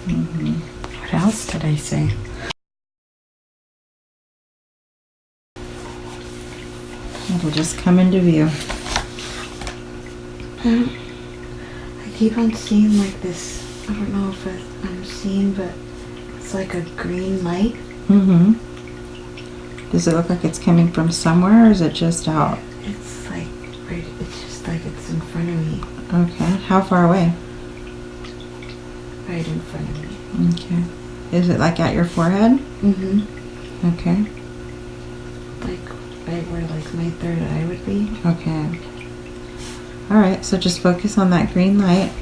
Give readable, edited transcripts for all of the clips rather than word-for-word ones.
What else did I say? It'll just come into view. I keep on seeing like this, I don't know if I'm seeing, but it's like a green light. Does it look like it's coming from somewhere, or is it just out? It's like, right, it's just like it's in front of me. Okay. How far away? Right in front of me. Okay. Is it like at your forehead? Okay. Like right where like my third eye would be. Okay. Alright, so just focus on that green light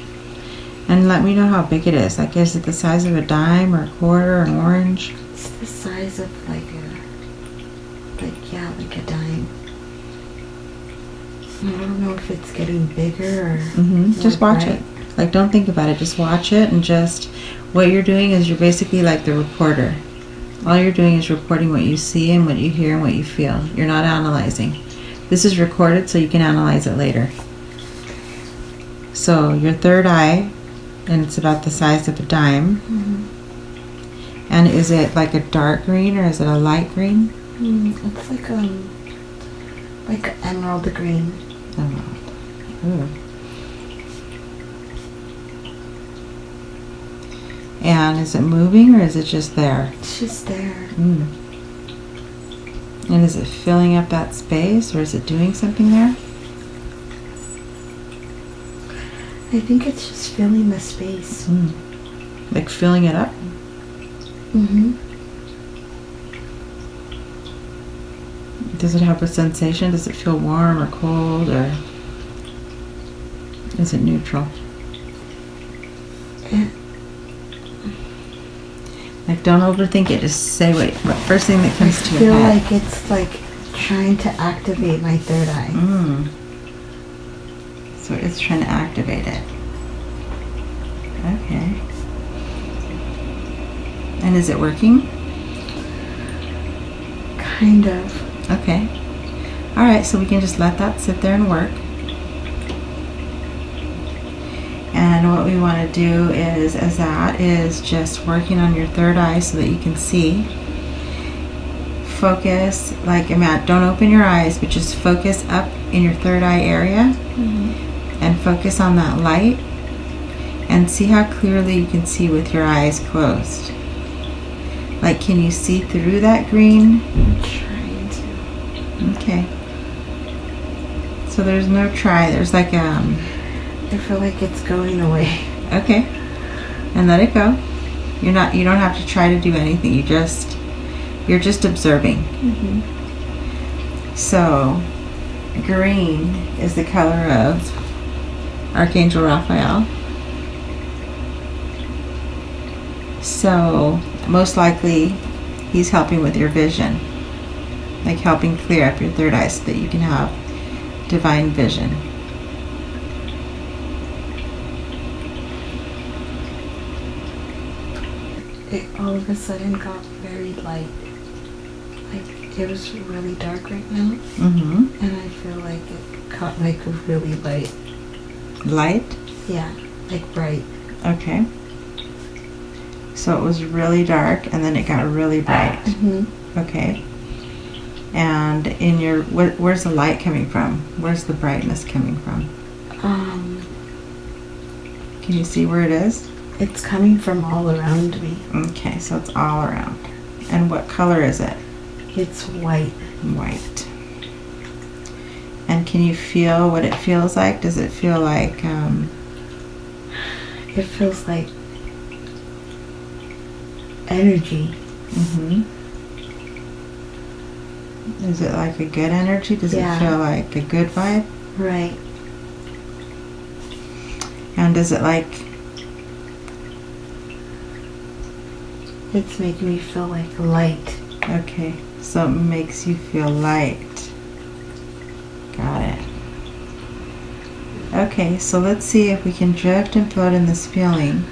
and let me know how big it is. Like, is it the size of a dime or a quarter or an orange? It's the size of like a dime. I don't know if it's getting bigger or Just watch it. Like, don't think about it. Just watch it, and just what you're doing is you're basically like the reporter. All you're doing is reporting what you see and what you hear and what you feel. You're not analyzing. This is recorded so you can analyze it later. So your third eye, and it's about the size of a dime. And is it like a dark green or is it a light green? It's like an emerald green. Emerald. Ooh. And is it moving or is it just there? It's just there. And is it filling up that space or is it doing something there? I think it's just filling the space. Like filling it up? Does it have a sensation? Does it feel warm or cold, or is it neutral? Like, don't overthink it. Just say what first thing that comes to your head. I feel like it's like trying to activate my third eye. So it's trying to activate it. Okay. And is it working? Kind of. Okay. Alright, so we can just let that sit there and work. And what we want to do is just working on your third eye so that you can see. Focus, like, don't open your eyes, but just focus up in your third eye area and focus on that light and see how clearly you can see with your eyes closed. Like, can you see through that green? I'm trying to. Okay. So there's no try. There's like I feel like it's going away. Okay. And let it go. You don't have to try to do anything. You're just observing. So green is the color of Archangel Raphael. So most likely he's helping with your vision, like helping clear up your third eye so that you can have divine vision. It all of a sudden got very light. Like, it was really dark right now. And I feel like it got like really light. Light? Yeah, like bright. Okay. So it was really dark and then it got really bright. Okay. And in your, where's the light coming from? Where's the brightness coming from? Can you see where it is? It's coming from all around me. Okay, so it's all around. And what color is it? It's white. White. And can you feel what it feels like? Does it feel like... It feels like energy. Is it like a good energy? Does it feel like a good vibe? Right. And does it like... It's making me feel like light. Okay, so it makes you feel light. Got it. Okay, so let's see if we can drift and float in this feeling.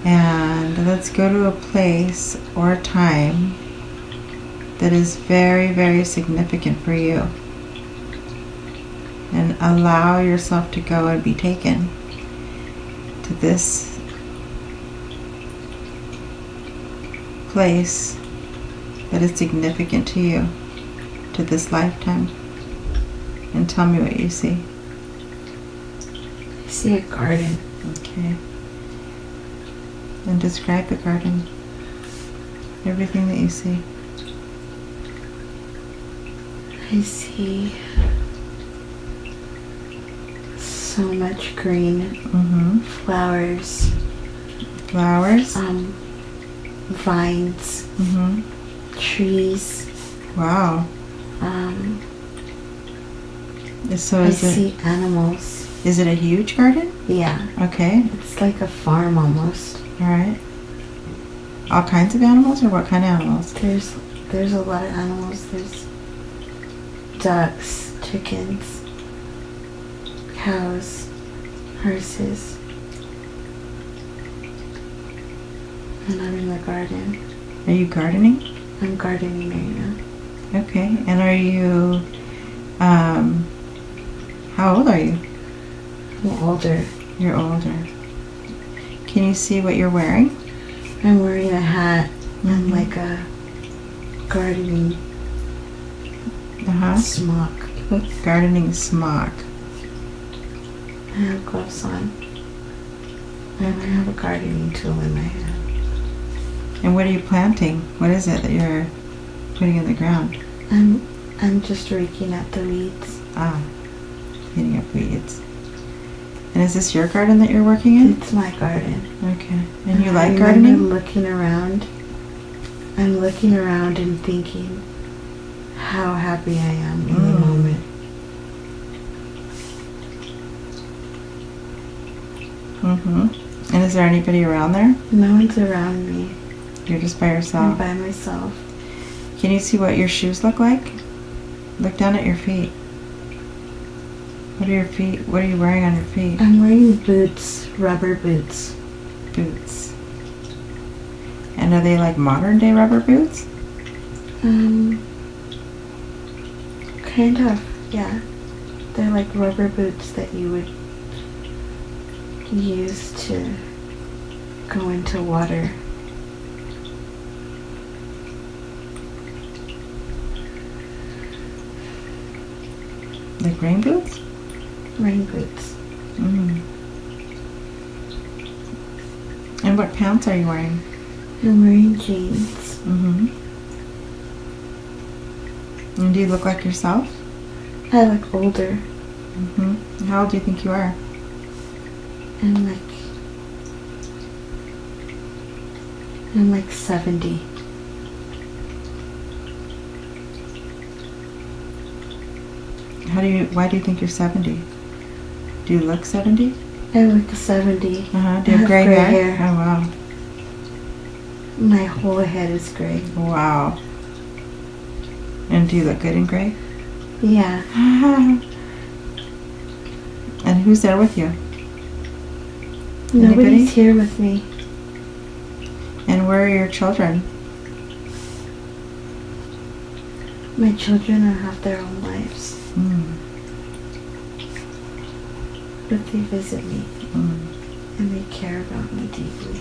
And let's go to a place or a time that is very, very significant for you. And allow yourself to go and be taken to this place that is significant to you, to this lifetime, and tell me what you see. I see a garden. Okay. And describe the garden. Everything that you see. I see so much green. Flowers. Flowers. Vines. Trees. Wow. So I see animals. Is it a huge garden? Yeah. Okay. It's like a farm almost. All right. All kinds of animals, or what kind of animals? There's a lot of animals. There's ducks, chickens, cows, horses. And I'm in the garden. Are you gardening? I'm gardening right now. Okay. And are you, how old are you? I'm older. You're older. Can you see what you're wearing? I'm wearing a hat and like a gardening smock. Gardening smock. I have gloves on. And I have a gardening tool in my hand. And what are you planting? What is it that you're putting in the ground? I'm just raking at the weeds. Hitting up weeds. And is this your garden that you're working in? It's my garden. Okay. And you like gardening? I'm looking around. I'm looking around and thinking how happy I am in the moment. And is there anybody around there? No one's around me. You're just by yourself? I'm by myself. Can you see what your shoes look like? Look down at your feet. What are your feet? What are you wearing on your feet? I'm wearing boots, rubber boots. Boots. And are they like modern day rubber boots? Kind of, yeah. They're like rubber boots that you would use to go into water. Like rain boots? Rain boots. And what pants are you wearing? I'm wearing jeans. And do you look like yourself? I look older. How old do you think you are? I'm like 70. Why do you think you're 70? Do you look 70? I look 70. Do you I have gray hair? Oh, wow. My whole head is gray. Wow. And do you look good in gray? Yeah. And who's there with you? Nobody's here with me. And where are your children? My children have their own lives. But they visit me. And they care about me deeply.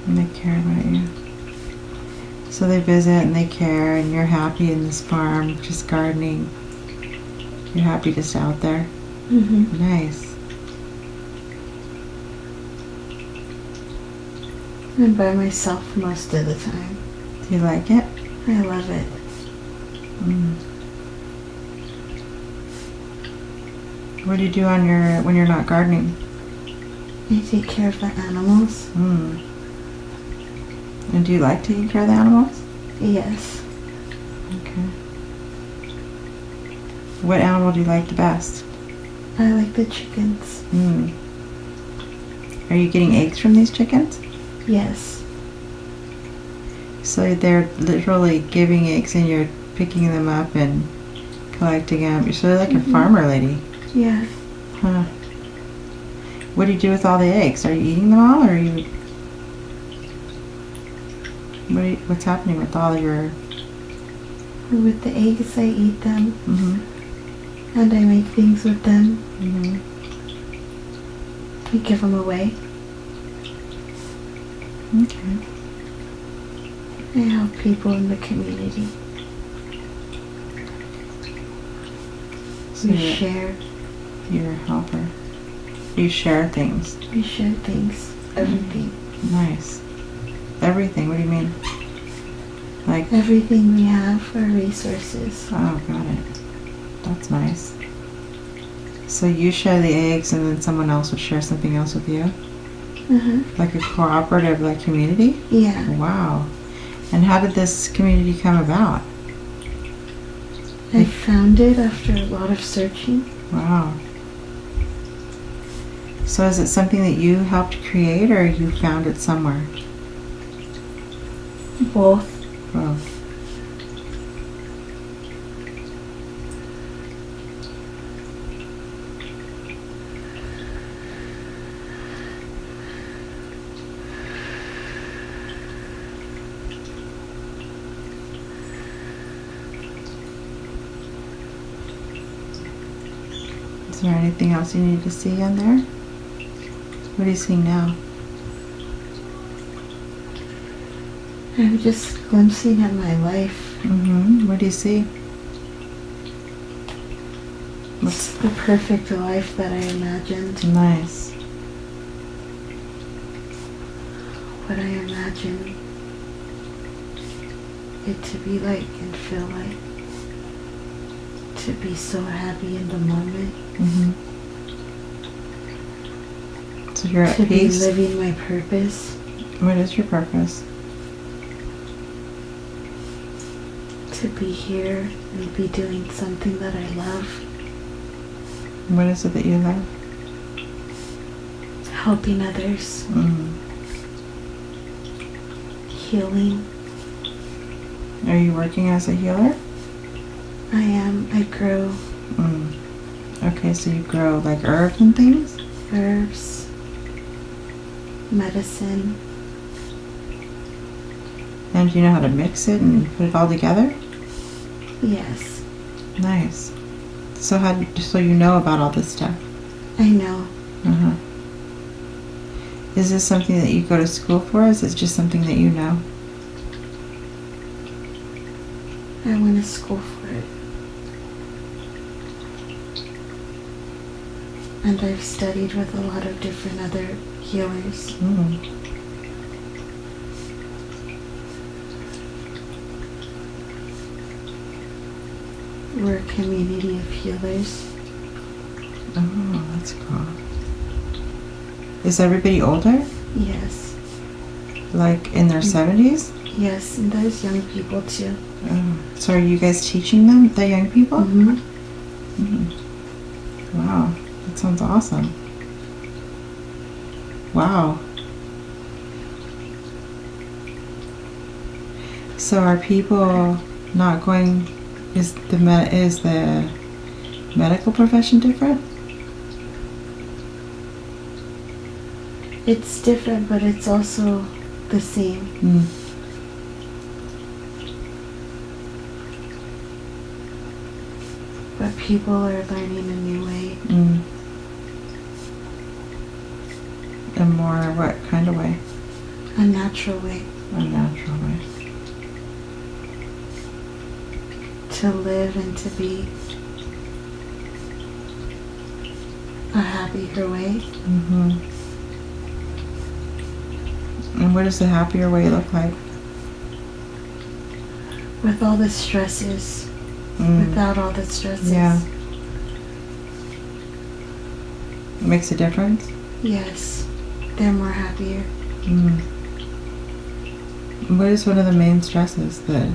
And they care about you. So they visit and they care, and you're happy in this farm, just gardening. You're happy just out there. Nice. I'm by myself most of the time. Do you like it? I love it. What do you do when you're not gardening? I take care of the animals. And do you like taking care of the animals? Yes. Okay. What animal do you like the best? I like the chickens. Are you getting eggs from these chickens? Yes. So they're literally giving eggs and you're picking them up and collecting them. You're sort of like a farmer lady. Yeah. Huh. What do you do with all the eggs? Are you eating them all, or are you... What's happening with all your... With the eggs, I eat them. And I make things with them. I give them away. Okay. I help people in the community. So We share. You're a helper. You share things. We share things. Everything. Nice. Everything? What do you mean? Like? Everything we have are resources. Oh, got it. That's nice. So you share the eggs and then someone else would share something else with you? Like a cooperative, like community? Yeah. Wow. And how did this community come about? I found it after a lot of searching. Wow. So is it something that you helped create or you found it somewhere? Both. Both. Is there anything else you need to see on there? What do you see now? I'm just glimpsing at my life. What do you see? It's the perfect life that I imagined. Nice. What I imagine it to be like and feel like. To be so happy in the moment. So you're at to peace? To be living my purpose. What is your purpose? To be here and be doing something that I love. What is it that you love? Helping others. Healing. Are you working as a healer? I am. I grow. Okay, so you grow like herbs and things? Herbs. Medicine. And do you know how to mix it and put it all together? Yes. Nice. So so you know about all this stuff? I know. Is this something that you go to school for? Is it just something that you know? I went to school for it. And I've studied with a lot of different other healers. We're a community of healers. Oh, that's cool. Is everybody older? Yes. Like in their 70s? Yes, and there's young people too. Oh. So are you guys teaching them, the young people? Wow, that sounds awesome. Wow. So are people not going? Is the medical profession different? It's different, but it's also the same. But people are learning a new way. A more what kind of way? A natural way. A natural way. To live and to be a happier way. And what does the happier way look like? With all the stresses. Without all the stresses. Yeah. It makes a difference? Yes. They're more happier. What is one of the main stresses that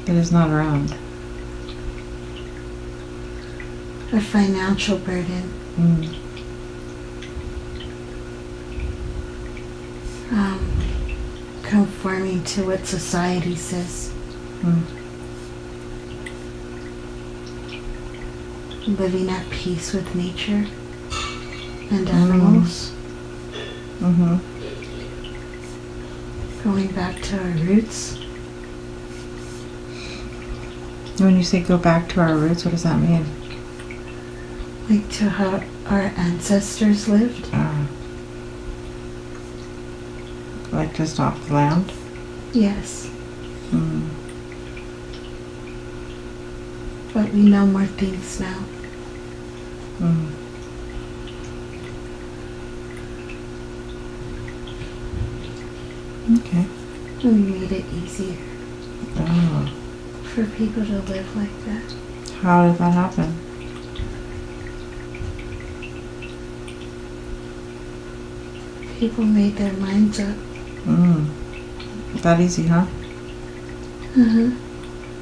is not around? A financial burden. Conforming to what society says. Living at peace with nature and animals. Going back to our roots. When you say go back to our roots, what does that mean? Like to how our ancestors lived. Like just off the land? Yes. Mm. But we know more things now. Mm. Okay. We made it easier Oh. for people to live like that. How did that happen? People made their minds up. Mm. That easy, huh? Uh-huh.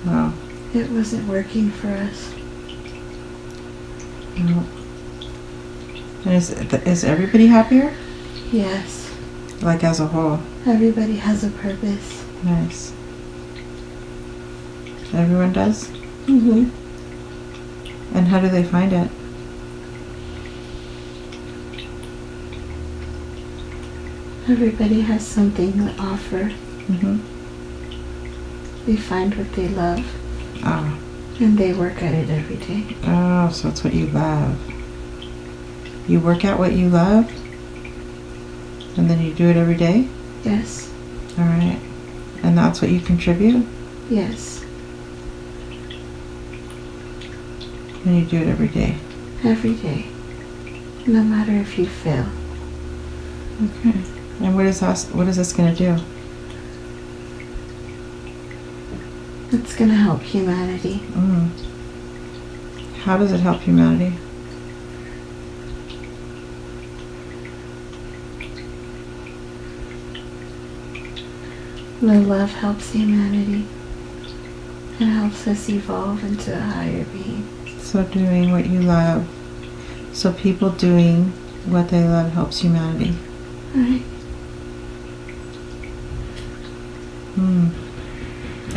Wow. It wasn't working for us. No. And is everybody happier? Yes. Like as a whole? Everybody has a purpose. Nice. Everyone does? Mm-hmm. And how do they find it? Everybody has something to offer. Mm-hmm. They find what they love, Ah. and they work at it every day. Oh, so it's what you love. You work at what you love? And then you do it every day? Yes. All right. And that's what you contribute? Yes. And you do it every day? Every day. No matter if you fail. Okay. And what is this going to do? It's going to help humanity. Mm. How does it help humanity? The love helps humanity. It helps us evolve into a higher being. So doing what you love. So people doing what they love helps humanity. Right? Hmm.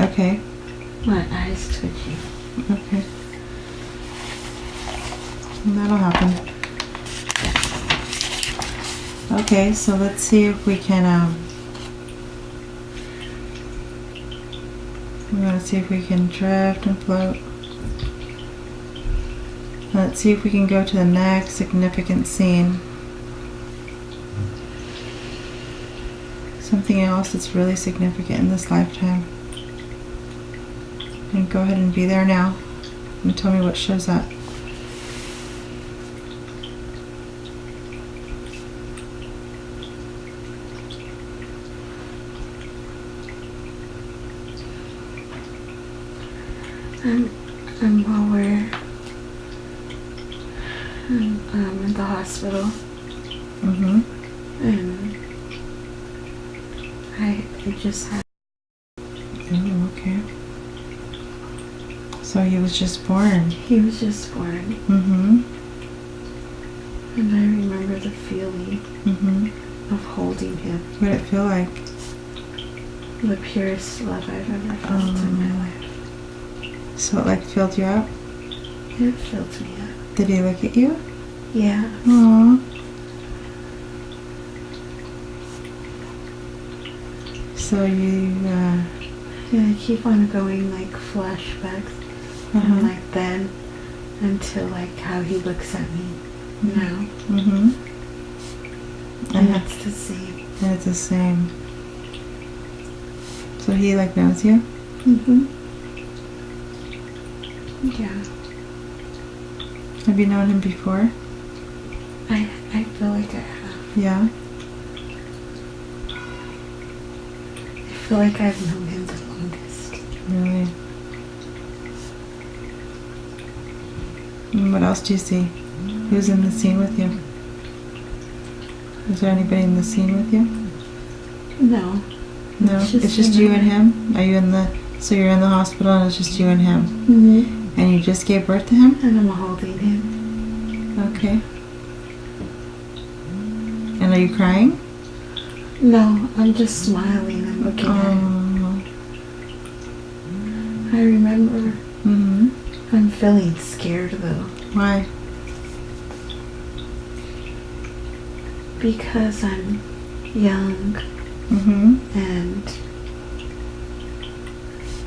Okay. My eyes twitchy. Okay. And that'll happen. Okay, so let's see if we can, we want to see if we can drift and float. Let's see if we can go to the next significant scene. Something else that's really significant in this lifetime. And go ahead and be there now and tell me what shows up. And while we're in the hospital, Mm-hmm. and I just had. Oh, okay. So he was just born. He was just born, Mm-hmm. and I remember the feeling Mm-hmm. of holding him. What did it feel like? The purest love I've ever felt in my life. So it like filled you up? It filled me up. Did he look at you? Yeah. Aww. So you, Yeah, I keep on going like flashbacks and like then until like how he looks at me now. Mm-hmm. And it's the same. And it's the same. So he like knows you? Mm-hmm. Yeah. Have you known him before? I feel like I have. Yeah. I feel like I've known him the longest. Really? And what else do you see? Who's in the scene with you? Is there anybody in the scene with you? No. No, it's just you and him? Are you in the, so you're in the hospital and it's just you and him? Mm-hmm. And you just gave birth to him? And I'm holding him. Okay. And are you crying? No, I'm just smiling and looking at him. I remember Mm-hmm. I'm feeling scared though. Why? Because I'm young Mm-hmm. and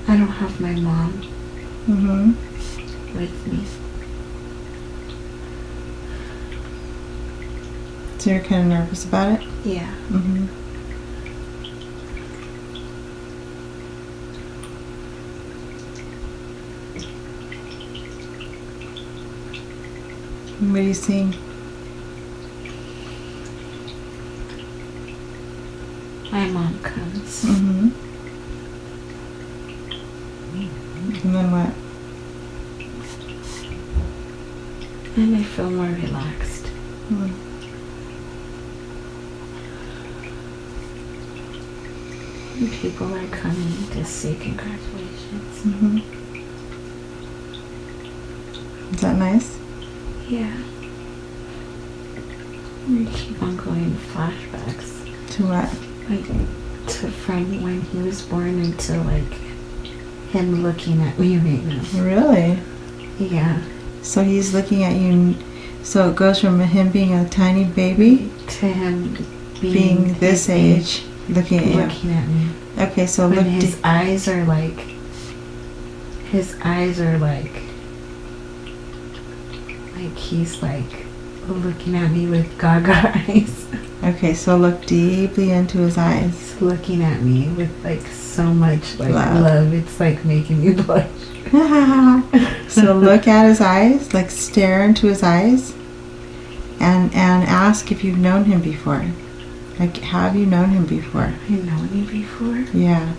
I don't have my mom Mm-hmm. with me. So you're kind of nervous about it? Yeah. Mm-hmm. What are you seeing? My mom comes. Mm-hmm. And then what? And I feel more relaxed. Mm. And people are coming to say congratulations. Mm-hmm. Is that nice? Yeah. We keep on going flashbacks. To what? Like, from when he was born until, like, him looking at me right now. Really? Yeah. So he's looking at you. So it goes from him being a tiny baby To him being this age, looking at you. Looking at me. Okay, so When look. his eyes are like, he's like looking at me with gaga eyes. Okay, so look deeply into his eyes. He's looking at me with like so much like Love. love. It's like making me blush. So look at his eyes, like stare into his eyes, and ask if you've known him before. Like, have you known him before? You known me before? Yeah,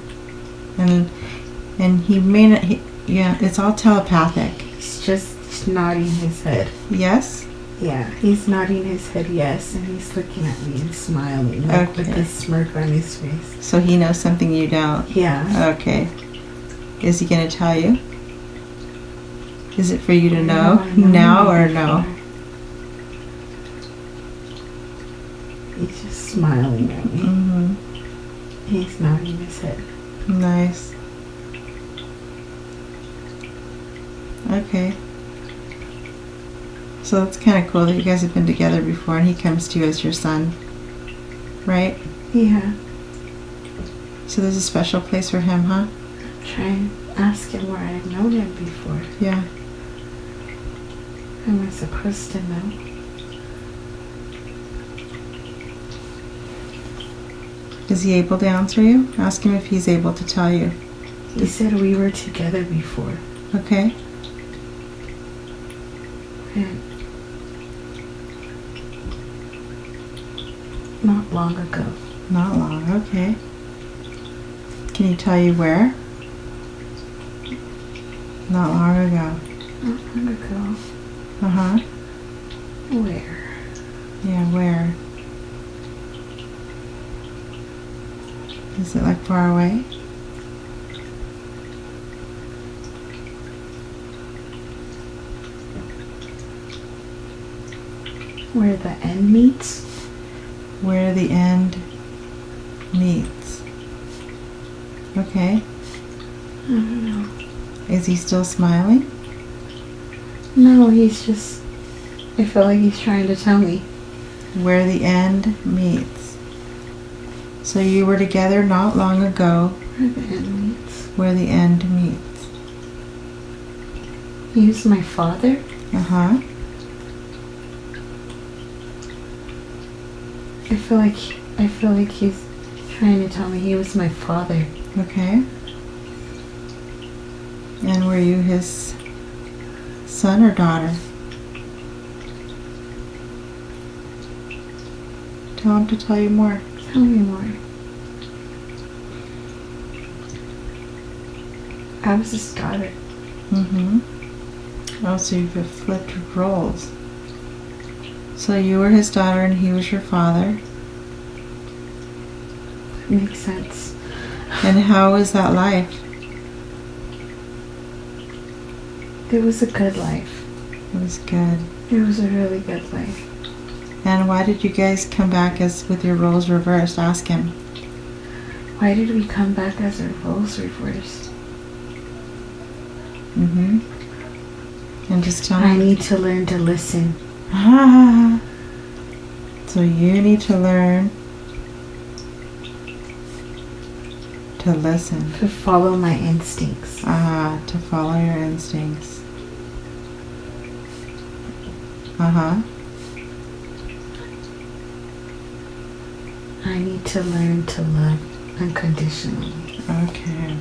and he may not. Yeah, it's all telepathic. He's just nodding his head. Yes. Yeah, he's nodding his head yes, and he's looking at me and smiling like, Okay. with this smirk on his face. So he knows something you don't. Yeah. Okay. Is he gonna tell you? Is it for you to know I know now him or before. no? He's just smiling at me. Mm-hmm. He's nodding his head. Nice. Okay. So it's kind of cool that you guys have been together before and he comes to you as your son. Right? Yeah. So there's a special place for him, huh? Try and ask him where I've known him before. Yeah. Am I supposed to know? Is he able to answer you? Ask him if he's able to tell you. He said we were together before. Okay. And not long ago. Not long. Okay. Can he tell you where? Not long ago. Not long ago. Uh-huh. Where? Yeah, where? Is it like far away? Where the end meets? Where the end meets. Okay. I don't know. Is he still smiling? No, he's just... I feel like he's trying to tell me. Where the end meets. So you were together not long ago. Where the end meets. Where the end meets. He was my father? Uh-huh. I feel like he's trying to tell me he was my father. Okay. And were you his son or daughter? Tell him to tell you more. Tell me more. I was his daughter. Mm-hmm. Oh, so you've flipped roles. So you were his daughter and he was your father. Makes sense. And how was that life? It was a good life. It was good. It was a really good life. And why did you guys come back as with your roles reversed? Ask him. Why did we come back as our roles reversed? Mm-hmm. And just tell I him. need to learn to listen. Ah. So you need to learn to listen. To follow my instincts. To follow your instincts. Uh-huh. I need to learn to love unconditionally. Okay.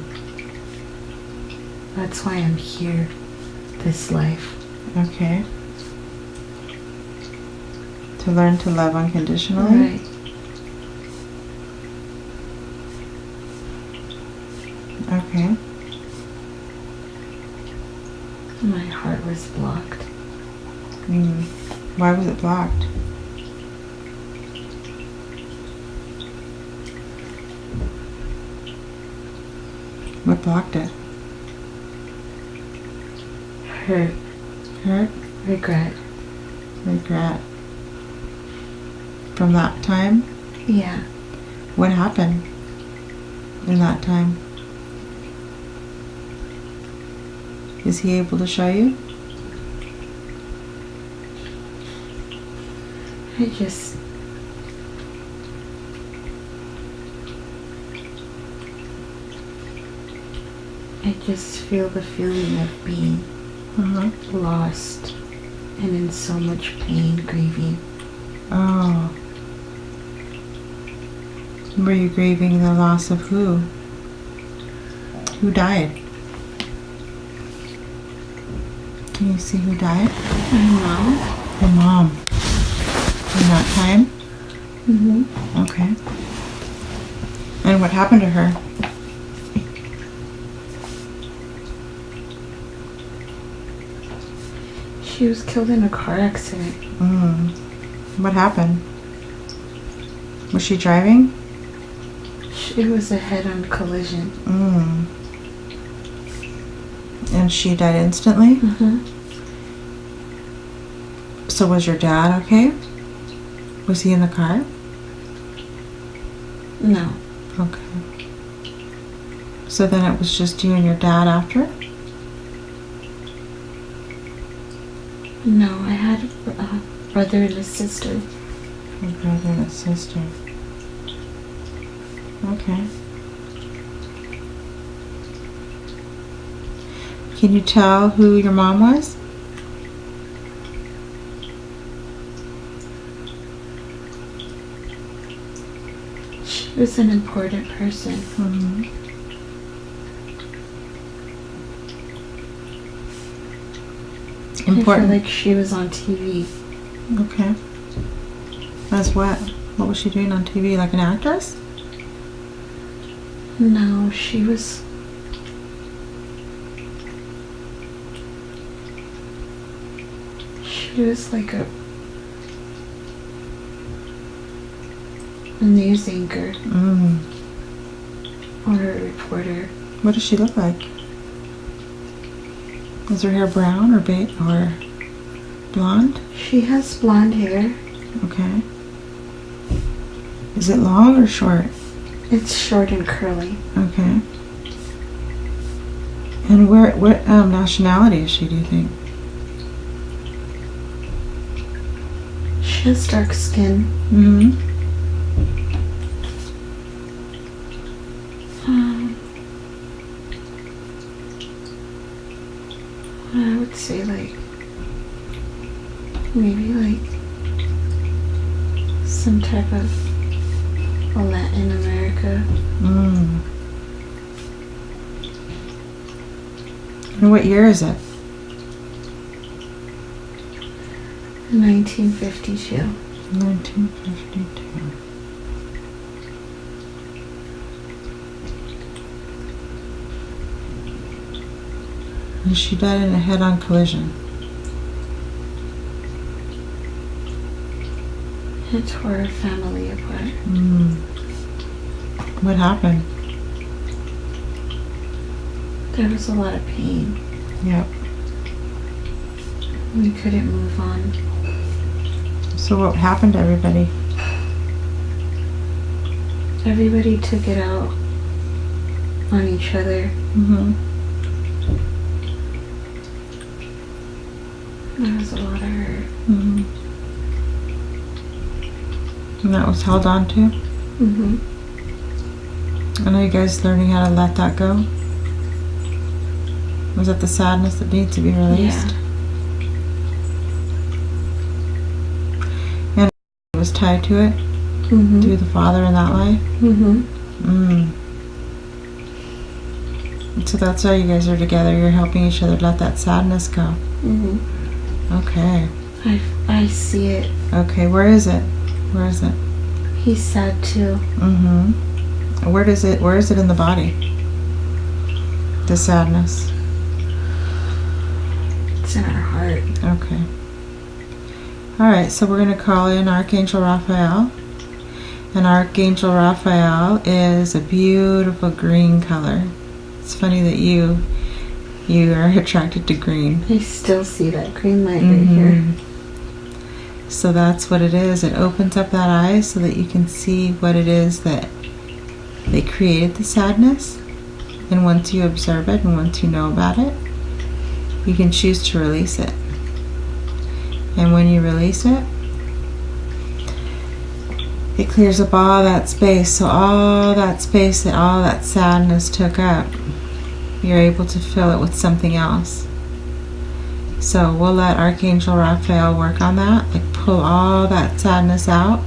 That's why I'm here, this life. Okay. To learn to love unconditionally? Right. Okay. My heart was blocked. Why was it blocked? What blocked it? Hurt. Hurt? Regret. Regret. From that time? Yeah. What happened in that time? Is he able to show you? I just... feel the feeling of being lost and in so much pain, grieving. Oh. Were you grieving the loss of who? Who died? Can you see who died? My mom. Your mom. In that time? Okay. And what happened to her? She was killed in a car accident. What happened? Was she driving? It was a head-on collision. And she died instantly? So was your dad okay? Was he in the car? No. Okay. So then it was just you and your dad after? No, I had a brother and a sister. A brother and a sister. Okay. Can you tell who your mom was? She was an important person. Important. I feel like she was on TV. Okay. As what? What was she doing on TV? Like an actress? No, she was... She was like a news anchor. Or a reporter. What does she look like? Is her hair brown or beige or blonde? She has blonde hair. Okay. Is it long or short? It's short and curly. Okay. And what nationality is she, do you think? She has dark skin. I would say like maybe like some type of Latin America. And what year is it? 1952. 1952. And she died in a head-on collision. It tore her family apart. What happened? There was a lot of pain. Yep. We couldn't move on. So what happened to everybody? Everybody took it out on each other. There was a lot of hurt. And that was held on to? And are you guys learning how to let that go? Was it the sadness that needs to be released? Yeah. And it was tied to it? Through the father in that life? So that's why you guys are together. You're helping each other let that sadness go. Okay. I see it. Okay, where is it? Where is it? He's sad too. Where is it in the body? The sadness. It's in our heart. Okay. Alright, so we're going to call in Archangel Raphael. And Archangel Raphael is a beautiful green color. It's funny that you are attracted to green. I still see that green light right here. So that's what it is. It opens up that eye so that you can see what it is that they created the sadness. And once you observe it and once you know about it, you can choose to release it. And when you release it, it clears up all that space. So all that space that all that sadness took up, you're able to fill it with something else. So we'll let Archangel Raphael work on that. Like pull all that sadness out.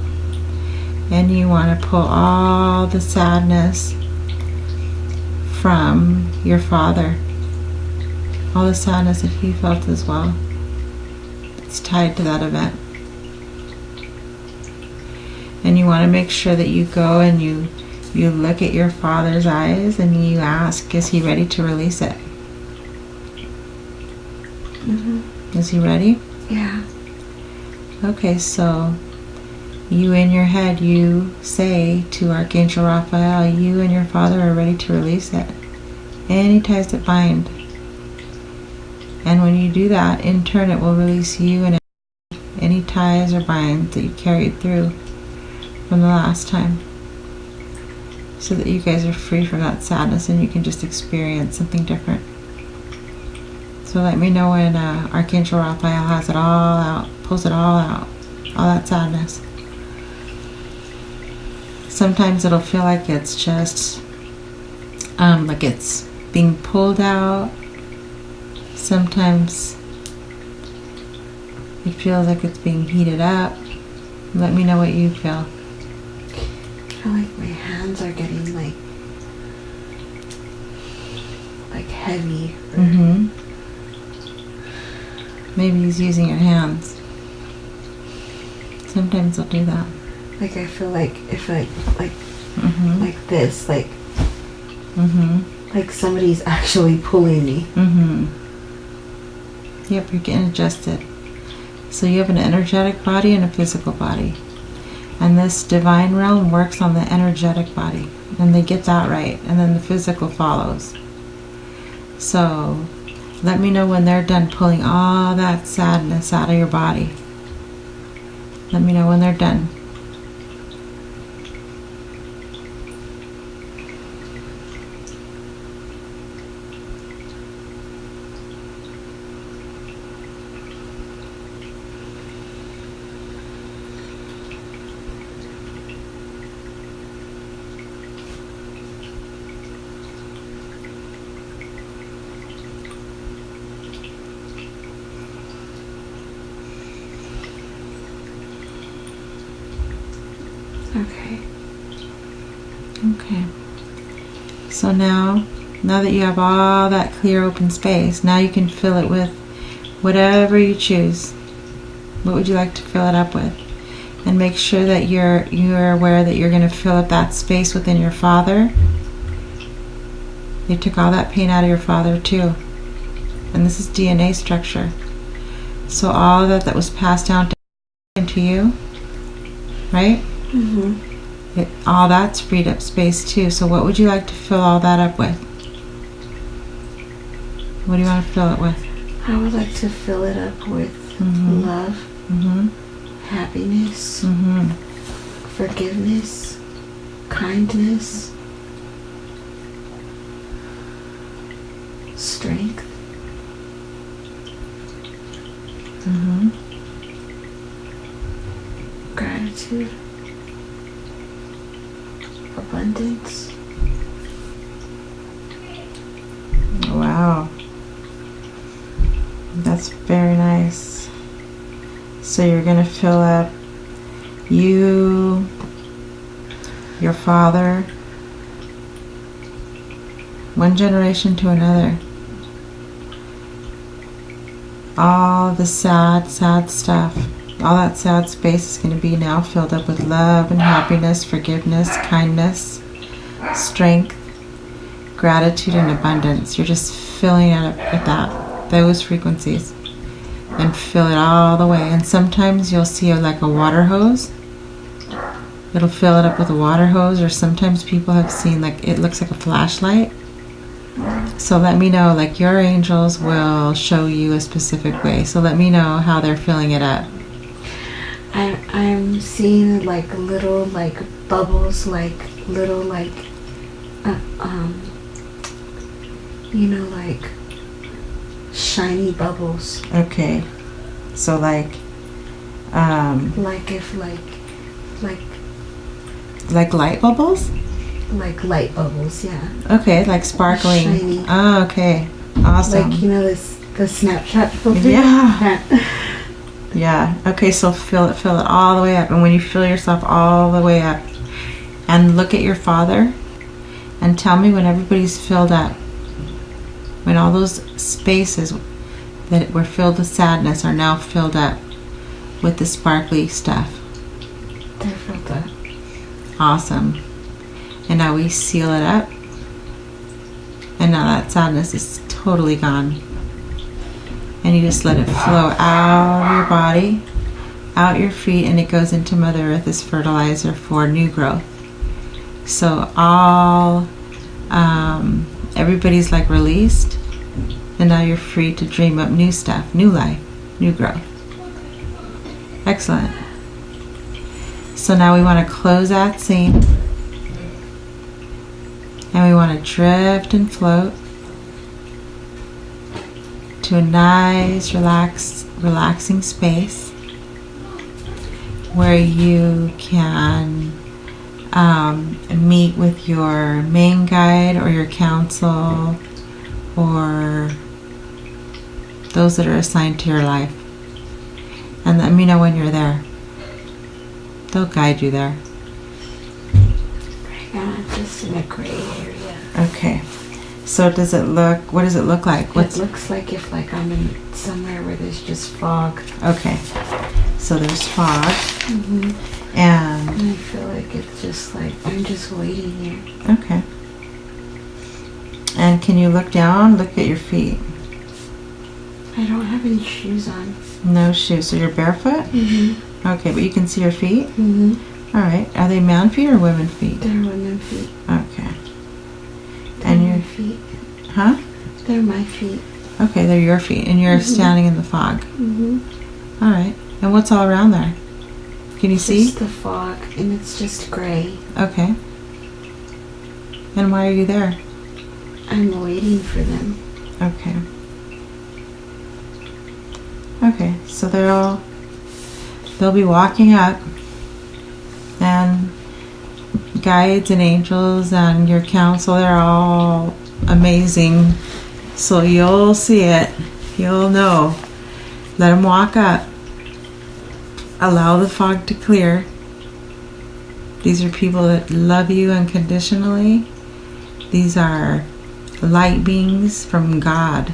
And you want to pull all the sadness from your father. All the sadness that he felt as well. It's tied to that event. And you want to make sure that you go and you look at your father's eyes and you ask, is he ready to release it? Is he ready? Yeah. Okay, so you in your head, you say to Archangel Raphael, you and your father are ready to release it. Any ties that bind. And when you do that, in turn it will release you and any ties or binds that you carried through from the last time. So that you guys are free from that sadness and you can just experience something different. So let me know when Archangel Raphael has it all out, pulls it all out, all that sadness. Sometimes it'll feel like it's just, like it's being pulled out. Sometimes it feels like it's being heated up. Let me know what you feel. I feel like my hands are getting like heavy. Maybe he's using your hands. Sometimes he'll do that. Like I feel like if like this, like somebody's actually pulling me. Yep, you're getting adjusted. So you have an energetic body and a physical body. And this divine realm works on the energetic body. And they get that right. And then the physical follows. So let me know when they're done pulling all that sadness out of your body. Let me know when they're done. Okay. So now that you have all that clear open space, now you can fill it with whatever you choose. What would you like to fill it up with? And make sure that you're aware that you're going to fill up that space within your father. They took all that pain out of your father too. And this is DNA structure. So all that was passed down to you, right? All that's freed up space too. So what would you like to fill all that up with? What do you want to fill it with? I would like to fill it up with love, happiness, forgiveness, kindness, strength, gratitude, abundance. Wow. That's very nice. So you're going to fill up you, your father, one generation to another. all the sad stuff, all that sad space is going to be now filled up with love and happiness, forgiveness, kindness, strength, gratitude, and abundance. You're just filling it up with those frequencies, and fill it all the way. And sometimes you'll see like a water hose. It'll fill it up with a water hose, or sometimes people have seen like it looks like a flashlight. So let me know, like your angels will show you a specific way. So let me know how they're filling it up. I'm seeing like little like bubbles, like little like like shiny bubbles. Okay. So like if like light bubbles? Like light bubbles, yeah. Okay, like sparkling. Shiny. Oh, okay. Awesome. Like, the Snapchat filter? Yeah. Yeah. Okay, so fill it all the way up. And when you fill yourself all the way up, and look at your Father, and tell me when everybody's filled up, when all those spaces that were filled with sadness are now filled up with the sparkly stuff. They're filled up. Awesome. And now we seal it up. And now that sadness is totally gone. And you just let it flow out of your body, out your feet, and it goes into Mother Earth as fertilizer for new growth. So everybody's like released, and now you're free to dream up new stuff, new life, new growth. Excellent. So now we want to close that scene, and we want to drift and float to a nice, relaxing space where you can meet with your main guide or your council or those that are assigned to your life. And let me know when you're there. They'll guide you there. Right now I'm just in a gray area. Okay. So what does it look like? It looks like if I'm in somewhere where there's just fog. Okay. So there's fog. Mm-hmm. And I feel like it's just like I'm just waiting here. Okay. And can you look down? Look at your feet. I don't have any shoes on. No shoes. So you're barefoot? Mm-hmm. Okay, but you can see your feet? Mm-hmm. All right. Are they man feet or women feet? They're women feet. Okay. They're my feet. Huh? They're my feet. Okay, they're your feet. And you're standing in the fog. Mm-hmm. All right. And what's all around there? Can you see? Just the fog, and it's just gray. Okay. And why are you there? I'm waiting for them. Okay. Okay, so they'll be walking up, and guides and angels and your council, they're all amazing. So you'll see it. You'll know. Let them walk up. Allow the fog to clear. These are people that love you unconditionally. These are light beings from God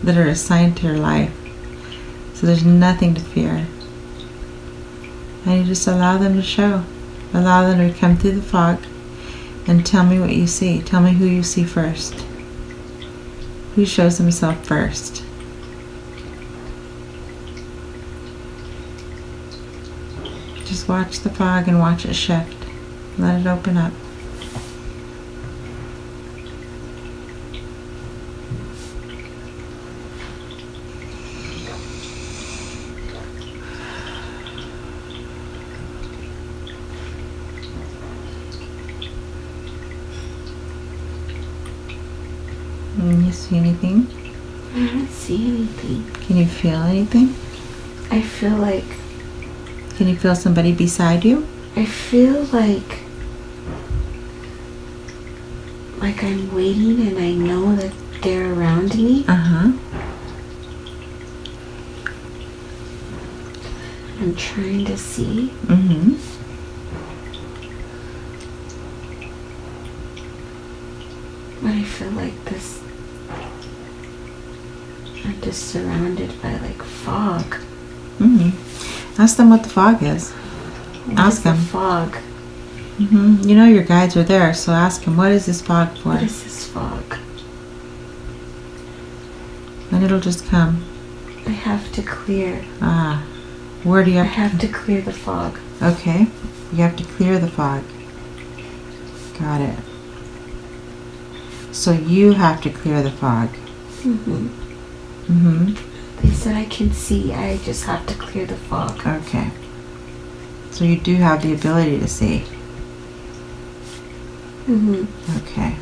that are assigned to your life. So there's nothing to fear. And you just allow them to show. Allow them to come through the fog and tell me what you see. Tell me who you see first. Who shows himself first? Just watch the fog and watch it shift. Let it open up. Can you see anything? I don't see anything. Can you feel anything? I feel like... Can you feel somebody beside you? I feel like I'm waiting and I know that they're around me. Uh-huh. I'm trying to see. Mm-hmm. But I feel like this... I I'm just surrounded by like fog. Ask them what the fog is. Ask them. Fog. You know your guides are there, so ask them, what is this fog for? What is this fog? And it'll just come. I have to clear. Where do you I have have to clear the fog. Okay. You have to clear the fog. Got it. So you have to clear the fog. They said I can see. I just have to clear the fog. Okay. So you do have the ability to see. Okay.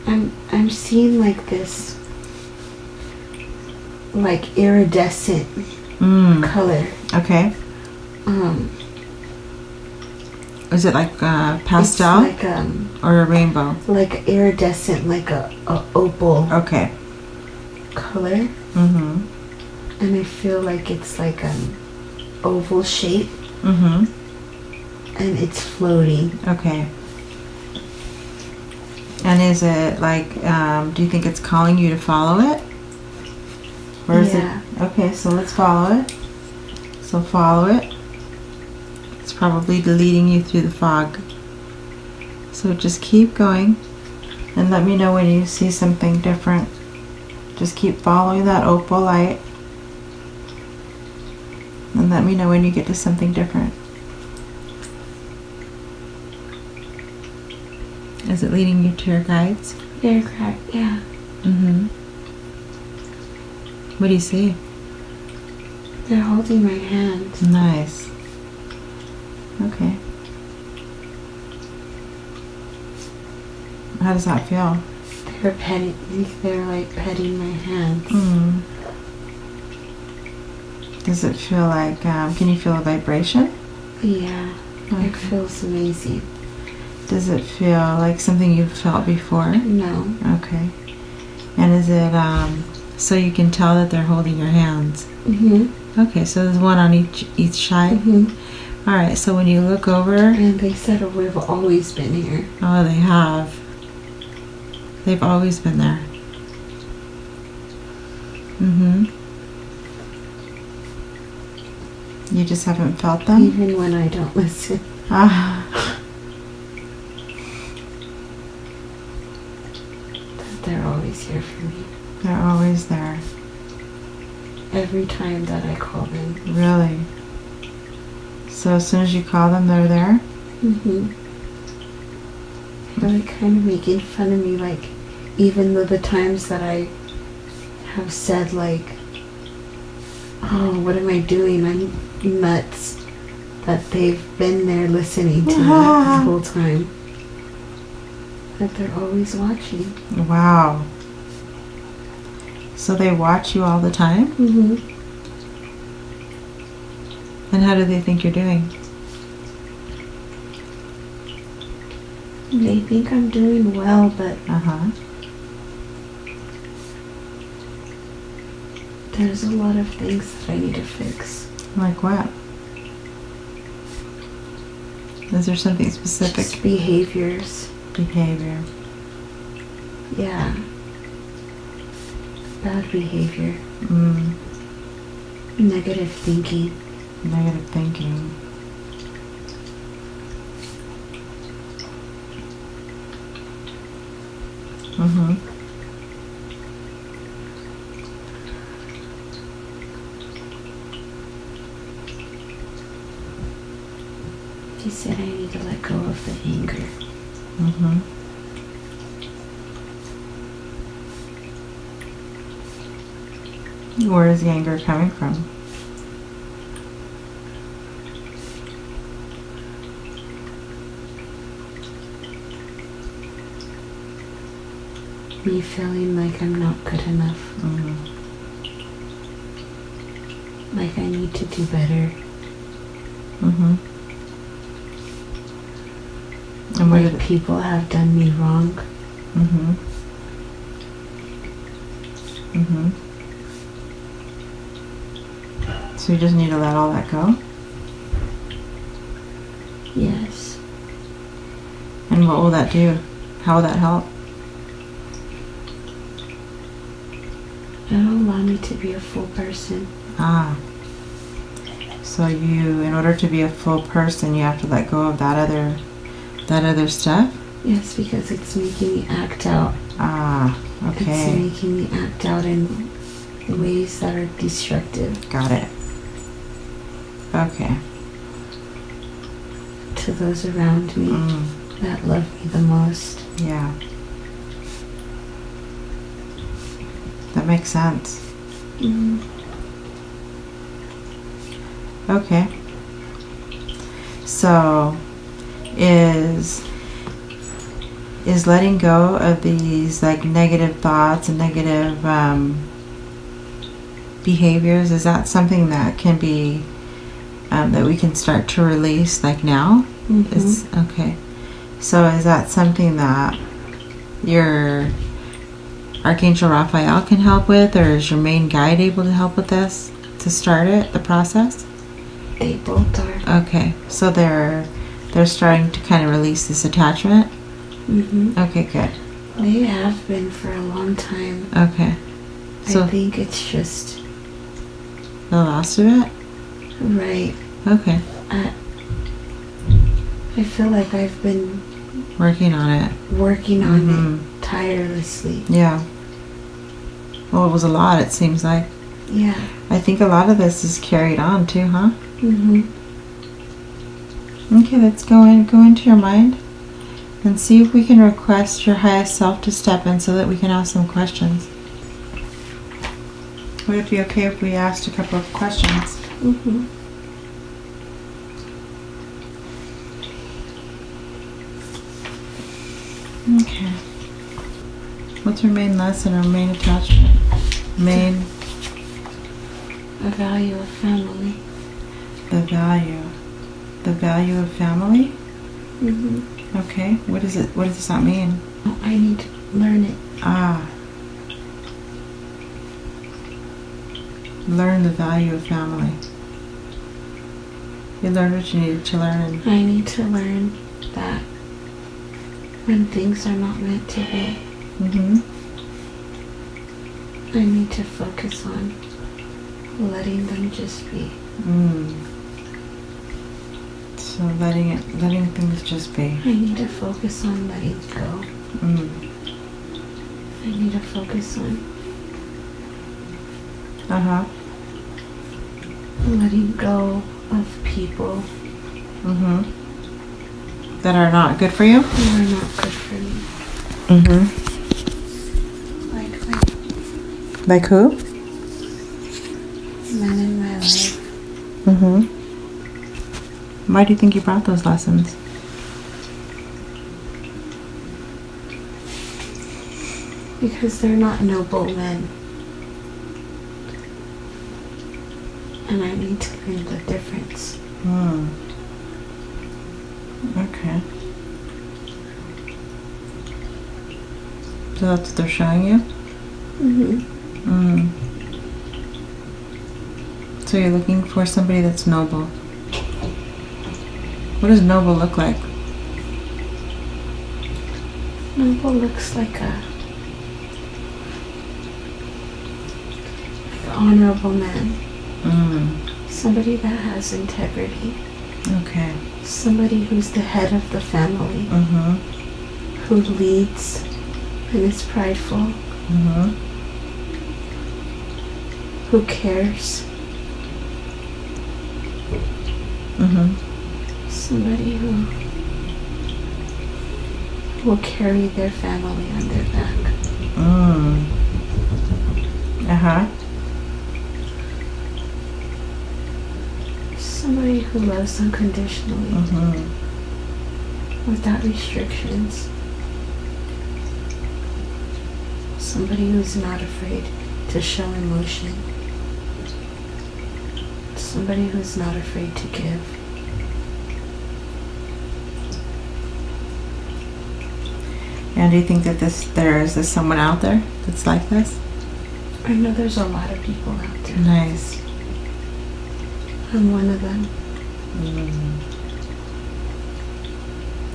I'm seeing like this, like iridescent color. Okay. Is it like pastel? It's like or a rainbow? like iridescent, like a opal Okay. color. And I feel like it's like oval shape. And it's floating. Okay. And is it like, do you think it's calling you to follow it? Or is it? Okay, so let's follow it. So follow it. It's probably leading you through the fog. So just keep going and let me know when you see something different. Just keep following that opal light and let me know when you get to something different. Is it leading you to your guides? They're correct, yeah. What do you see? They're holding my hand. Nice. Okay. How does that feel? They're like petting my hands. Does it feel like, can you feel a vibration? Yeah, it feels amazing. Does it feel like something you've felt before? No. Okay. And is it, so you can tell that they're holding your hands? Okay, so there's one on each side? Alright, so when you look over... And they said, oh, we've always been here. Oh, they have. They've always been there. You just haven't felt them? Even when I don't listen. They're always here for me. They're always there. Every time that I call them. Really? So as soon as you call them, they're there? They're like kind of making fun of me, like even though the times that I have said like, oh, what am I doing? I'm nuts. That they've been there listening to me the whole time. That they're always watching. Wow. So they watch you all the time? And how do they think you're doing? They think I'm doing well, but there's a lot of things that I need to fix. Like what? Is there something specific? Just behaviors. Behavior. Yeah. Bad behavior. Negative thinking. Negative thinking. He said I need to let go of the anger. Where is the anger coming from? Me feeling like I'm not good enough. Like I need to do better. And what like people have done me wrong. So you just need to let all that go? Yes. And what will that do? How will that help? It'll allow me to be a full person. Ah. So in order to be a full person, you have to let go of that other stuff? Yes, because it's making me act out. Ah, okay. It's making me act out in ways that are destructive. Got it. Okay. To those around me that love me the most. Yeah. That makes sense. Okay. So, is letting go of these like negative thoughts and negative behaviors, is that something that can be that we can start to release like now? It's okay. So is that something that your Archangel Raphael can help with, or is your main guide able to help with this to start the process? They both are. Okay, so they're starting to kind of release this attachment. Okay, good. They have been for a long time. Okay, so I think it's just the last of it. right. Okay, I feel like I've been working on it. it tirelessly. Yeah. Well, it was a lot. It seems like. Yeah. I think a lot of this is carried on too, huh? Okay, let's go into your mind and see if we can request your highest self to step in so that we can ask some questions. Would it be okay if we asked a couple of questions? Okay. What's her main lesson or main attachment? The value of family. The value of family? Okay. What is it? What does that mean? Oh, I need to learn it. Ah. Learn the value of family. You learned what you needed to learn. I need to learn that when things are not meant to be, I need to focus on letting them just be. So letting things just be. I need to focus on letting go. I need to focus on letting go of people that are not good for you? who are not good for me. Like who? Men in my life. Why do you think you brought those lessons? Because they're not noble men. And I need to learn the difference. Okay. So that's what they're showing you? So you're looking for somebody that's noble. What does noble look like? Noble looks like an honorable man. Somebody that has integrity. Okay. Somebody who's the head of the family. Who leads and is prideful. Who cares. Somebody who will carry their family on their back. Somebody who loves unconditionally. Without restrictions. Somebody who's not afraid to show emotion. Somebody who's not afraid to give. And do you think that there is someone out there that's like this? I know there's a lot of people out there. Nice. I'm one of them.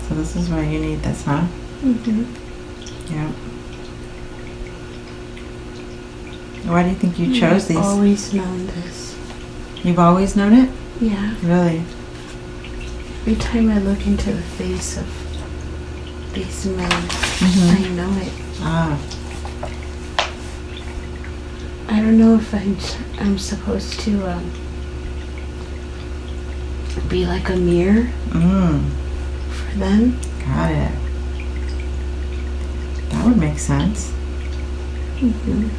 So this is why you need this, huh? Yeah. Why do you think you chose these? I've always known this. You've always known it? Yeah. Really? Every time I look into the face of these men, Mm-hmm. I know it. Ah. I don't know if I'm supposed to be like a mirror for them. Got it. That would make sense. Mm-hmm.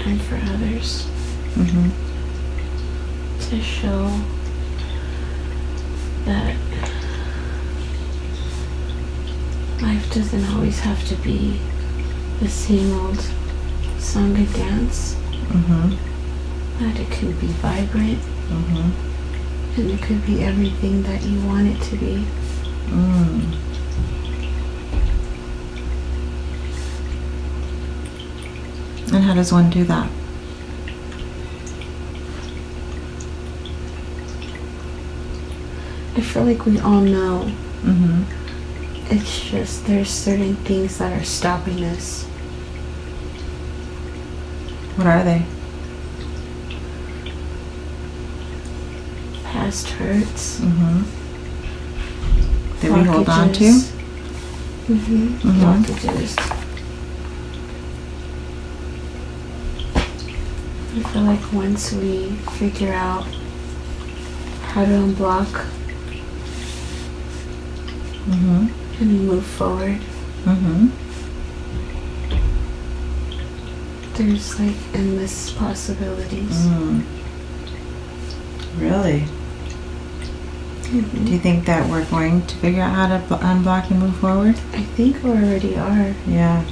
And for others. Mm-hmm. To show that life doesn't always have to be the same old song and dance. Mm-hmm. That it can be vibrant. Mm-hmm. And it could be everything that you want it to be. Mm. And how does one do that? I feel like we all know. Mm-hmm. It's just there's certain things that are stopping us. What are they? Past hurts. Mm-hmm. That we hold on to? Mm-hmm. Mhm. Blockages. I feel like once we figure out how to unblock Mm-hmm. and move forward, Mm-hmm. there's like endless possibilities. Mm. Really? Mhm. Do you think that we're going to figure out how to unblock and move forward? I think we already are. Yeah.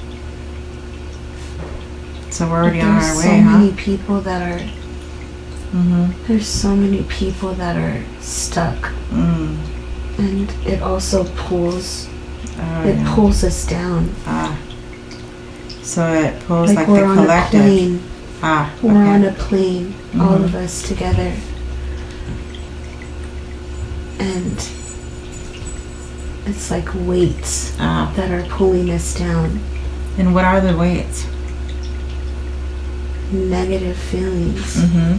So we're But already on there's our so way, huh? many people that are. Mm-hmm. There's so many people that are stuck, Mm. and it also pulls. Oh, It yeah. pulls us down. Ah. So it pulls like we're the on collective. a plane. Ah. We're Okay. on a plane, all Mhm. of us together. And it's like weights Ah. that are pulling us down. And what are the weights? Negative feelings, Mm-hmm.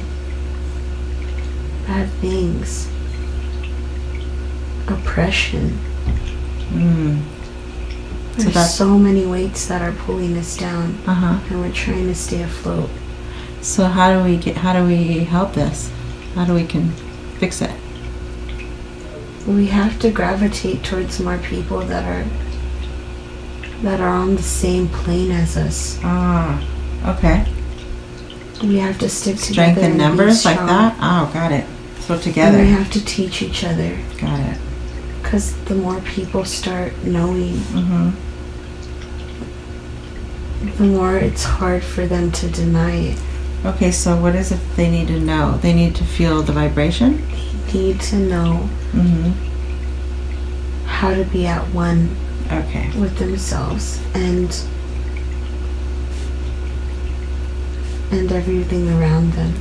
bad things, oppression. Mm. So There's that's so many weights that are pulling us down, uh-huh. and we're trying to stay afloat. So how do we help this? How do we can fix it? We have to gravitate towards more people that are on the same plane as us. Ah. Okay. We have to stick together. Strength in and be numbers like strong. that? Oh, got it. So And together. we have to teach each other, Got it. because the more people start knowing, Mm-hmm. the more it's hard for them to deny it. Okay, so what is it they need to know? They need to feel the vibration? They need to know Mm-hmm. how to be at one Okay. with themselves and everything around them.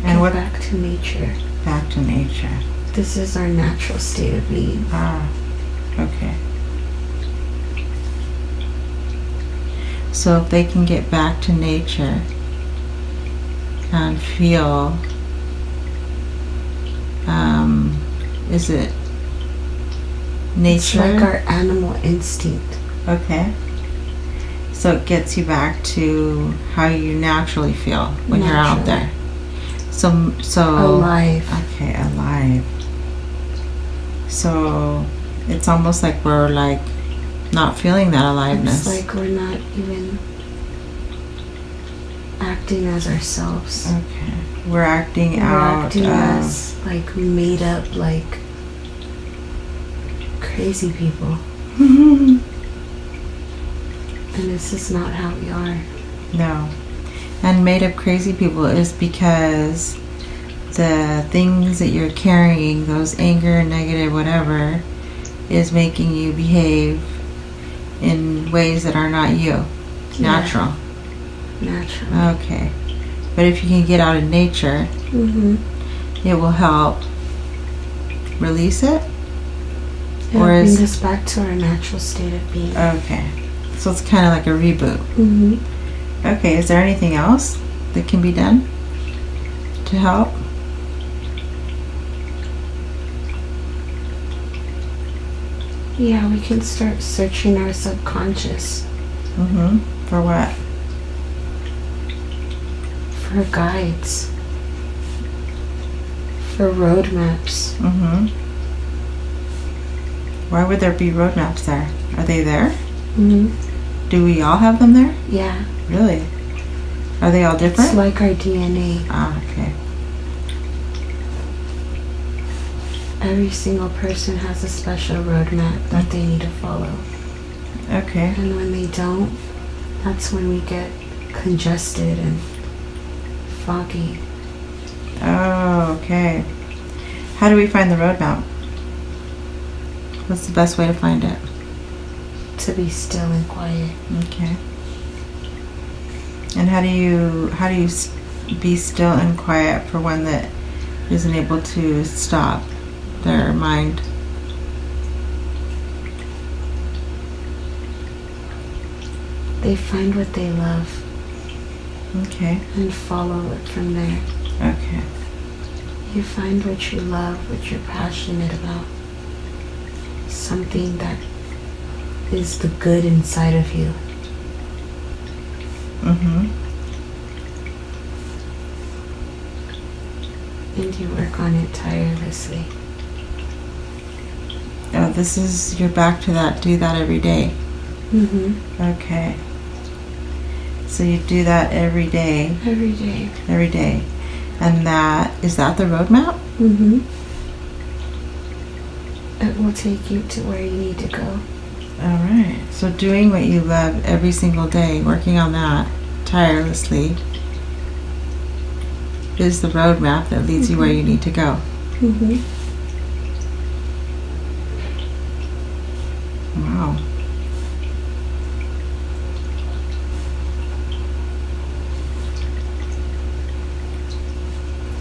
And Get what? back to nature. Back to nature. This is our natural state of being. Ah. Okay. So if they can get back to nature and feel, is it nature? It's like our animal instinct. Okay. So it gets you back to how you naturally feel when you're out there. So Alive. Okay, alive. So it's almost like we're like not feeling that aliveness. It's like we're not even acting as ourselves. Okay. We're acting We're out acting of as like made up, like crazy people. And this is not how we are. No. And made up crazy people is because the things that you're carrying, those anger, negative, whatever, is making you behave in ways that are not you. Natural. Natural. Okay. But if you can get out in nature, it will help release it? It'll Or bring is- us back to our natural state of being. Okay. So it's kind of like a reboot. Mm-hmm. Okay, is there anything else that can be done to help? Yeah, we can start searching our subconscious Mm-hmm. For what? for guides, for roadmaps. Mm-hmm. Why would there be roadmaps there? Are they there? Mm-hmm. Do we all have them there? Yeah. Really? Are they all different? It's like our DNA. Ah, okay. Every single person has a special roadmap that they need to follow. Okay. And when they don't, that's when we get congested and foggy. Oh, okay. How do we find the roadmap? What's the best way to find it? To be still and quiet. Okay. And how do you be still and quiet for one that isn't able to stop their mind? They find what they love Okay. and follow it from there. Okay. You find what you love, what you're passionate about. Something that is the good inside of you. Mm-hmm. And you work on it tirelessly. Oh, you're back to that. Do that every day. Mm-hmm. Okay. So you do that every day. Every day. Every day. And is that the roadmap? Mm-hmm. It will take you to where you need to go. All right. So doing what you love every single day, working on that tirelessly, is the roadmap that leads you where you need to go. Mm-hmm. Wow.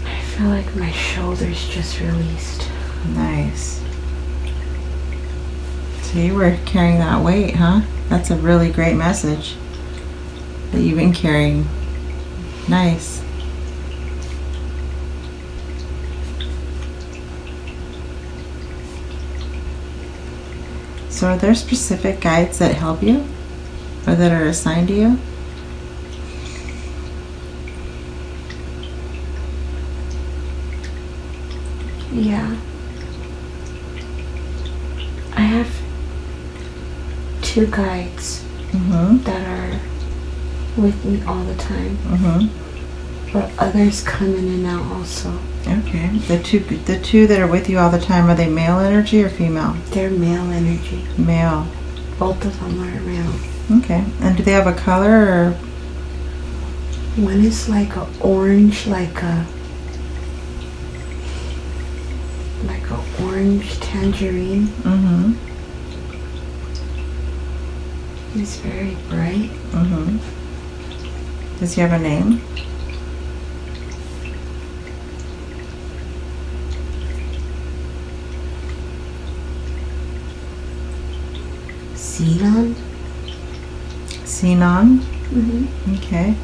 I feel like my shoulders just released. Nice. So you were carrying that weight, huh? That's a really great message that you've been carrying. Nice. So are there specific guides that help you or that are assigned to you? Yeah. I have 2 guides Mm-hmm. that are with me all the time, Mm-hmm. but others come in and out also. Okay. The two that are with you all the time, are they male energy or female? They're male energy. Male. Both of them are male. Okay. And do they have a color or? One is like a orange, like a orange tangerine. Mm-hmm. He's very bright. Mm-hmm. Does he have a name? Xenon. Xenon? Mm-hmm. Okay.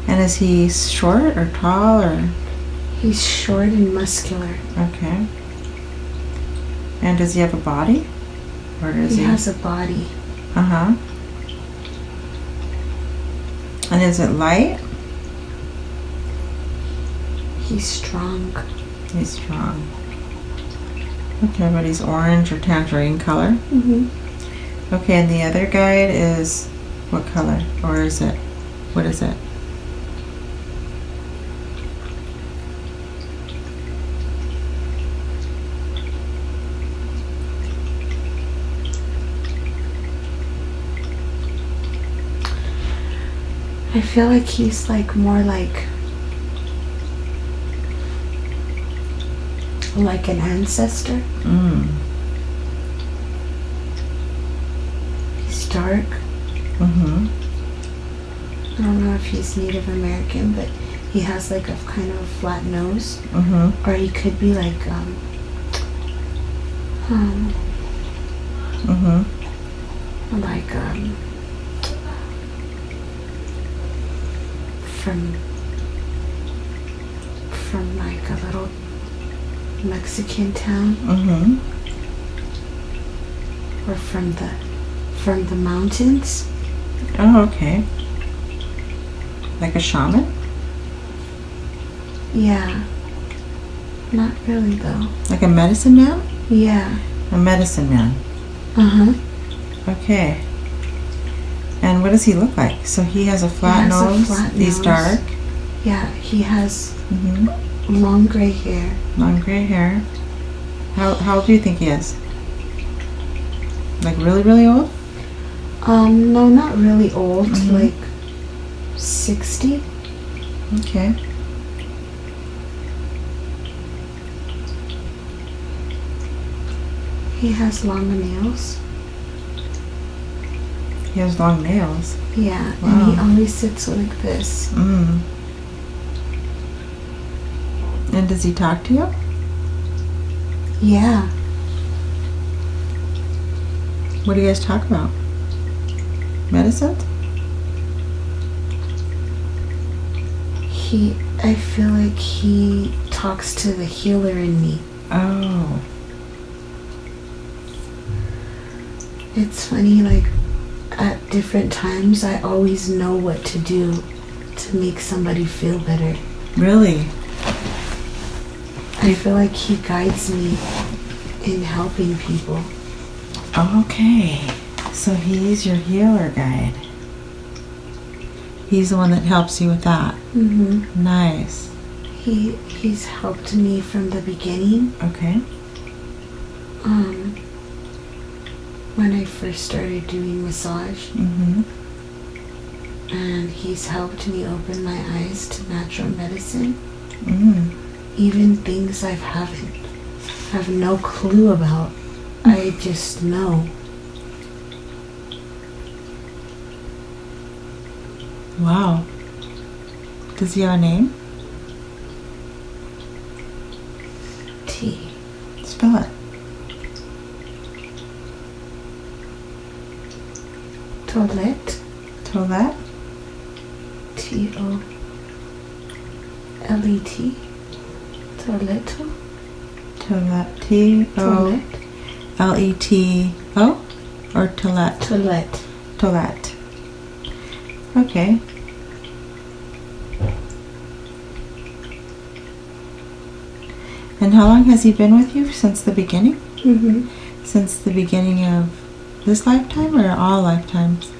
And is he short or tall or? He's short and muscular. Okay. And does he have a body? Or does He has a body. Uh-huh. And is it light? He's strong. He's strong. Okay, but he's orange or tangerine color. Mm-hmm. Okay, and the other guide is what color? Or is it? What is it? I feel like he's like more like an ancestor. Mm. He's dark. Mm-hmm. I don't know if he's Native American, but he has like a kind of a flat nose. Mm-hmm. Or he could be like Mm-hmm. like from like a little Mexican town, Mm-hmm. or from the mountains. Oh, okay. Like a shaman? Yeah. Not really though. Like a medicine man? Yeah. A medicine man. Uh-huh. Okay. And what does he look like? So he has a flat has a nose. flat He's nose. dark. Yeah, he has Mm-hmm. long gray hair. Long gray hair. How old do you think he is? Like really, really old? No, not really old. Mhm. Like 60. Okay. He has long nails. He has long nails. Yeah, Wow. and he always sits like this. Mm. And does he talk to you? Yeah. What do you guys talk about? Medicine? I feel like he talks to the healer in me. Oh. It's funny, like, at different times, I always know what to do to make somebody feel better. Really? I feel like he guides me in helping people. Okay. So he's your healer guide. He's the one that helps you with that. Mm-hmm. Nice. He's helped me from the beginning. Okay. When I first started doing massage, Mm-hmm. and he's helped me open my eyes to natural medicine, Mm. even things I have no clue about. I just know. Wow. Does he have a name? T. Spell it. Toilette. Toilette? T-O-L-E-T. Toiletto. Toilette. Toilette. T-O-L-E-T-O? Or Toilette? Toilette. Toilette. Okay. And how long has he been with you? Since the beginning? Mm-hmm. Since the beginning of this lifetime or all lifetimes?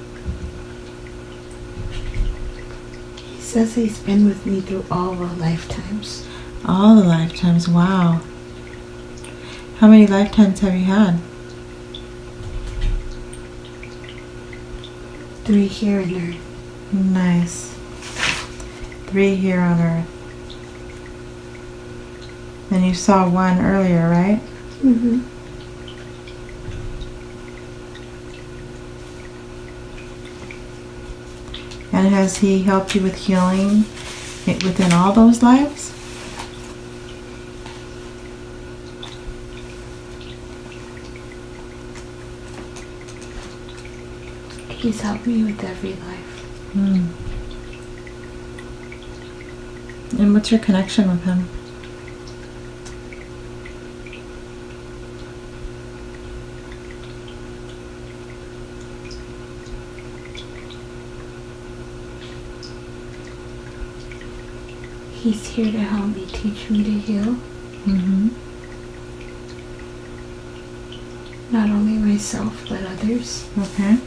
He says he's been with me through all the lifetimes. All the lifetimes, wow. How many lifetimes have you had? 3 here and there. Nice. 3 here on Earth. And you saw 1 earlier, right? Mm-hmm. And has he helped you with healing within all those lives? He's helped me with every life. Hmm. And what's your connection with him? He's here to help me, teach me to heal. Mm-hmm. Not only myself, but others. Okay.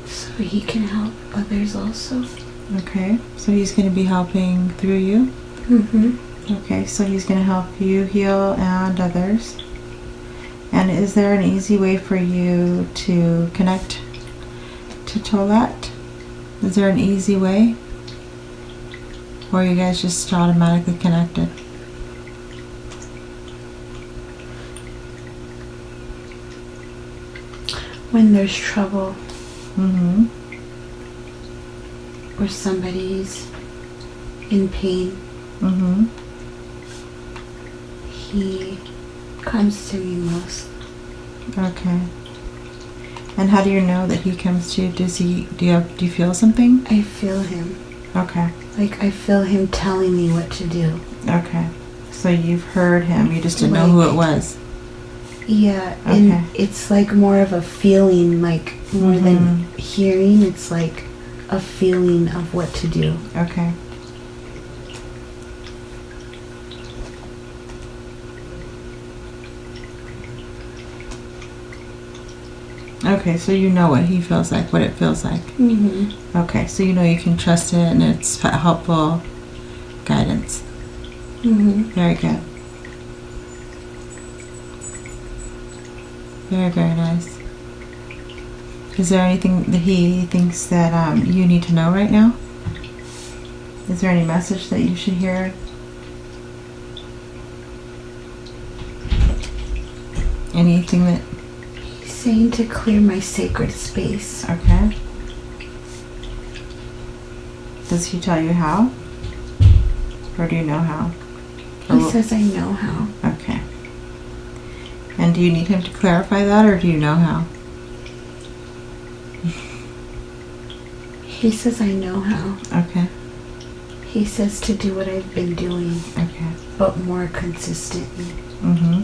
So he can help others also. Okay. So he's going to be helping through you? Mm-hmm. Okay, so he's going to help you heal and others. And is there an easy way for you to connect to Toilette? Is there an easy way? Or are you guys just automatically connected? When there's trouble Mm-hmm. or somebody's in pain, Mm-hmm. he comes to me most. Okay. And how do you know that he comes to you? Do you feel something? I feel him. Okay. Like I feel him telling me what to do. Okay. So you've heard him, you just didn't know who it was. Yeah, Okay. and it's like more of a feeling, like more than hearing. It's like a feeling of what to do. Okay. Okay, so you know what he feels like, what it feels like. Mm-hmm. Okay, so you know you can trust it and it's helpful guidance. Mm-hmm. Very good. Very, very nice. Is there anything that he thinks that you need to know right now? Is there any message that you should hear? Anything that... He's saying to clear my sacred space. Okay. Does he tell you how? Or do you know how? He says I know how. Okay. And do you need him to clarify that, or do you know how? He says I know how. Okay. He says to do what I've been doing. Okay. But more consistently. Mm-hmm.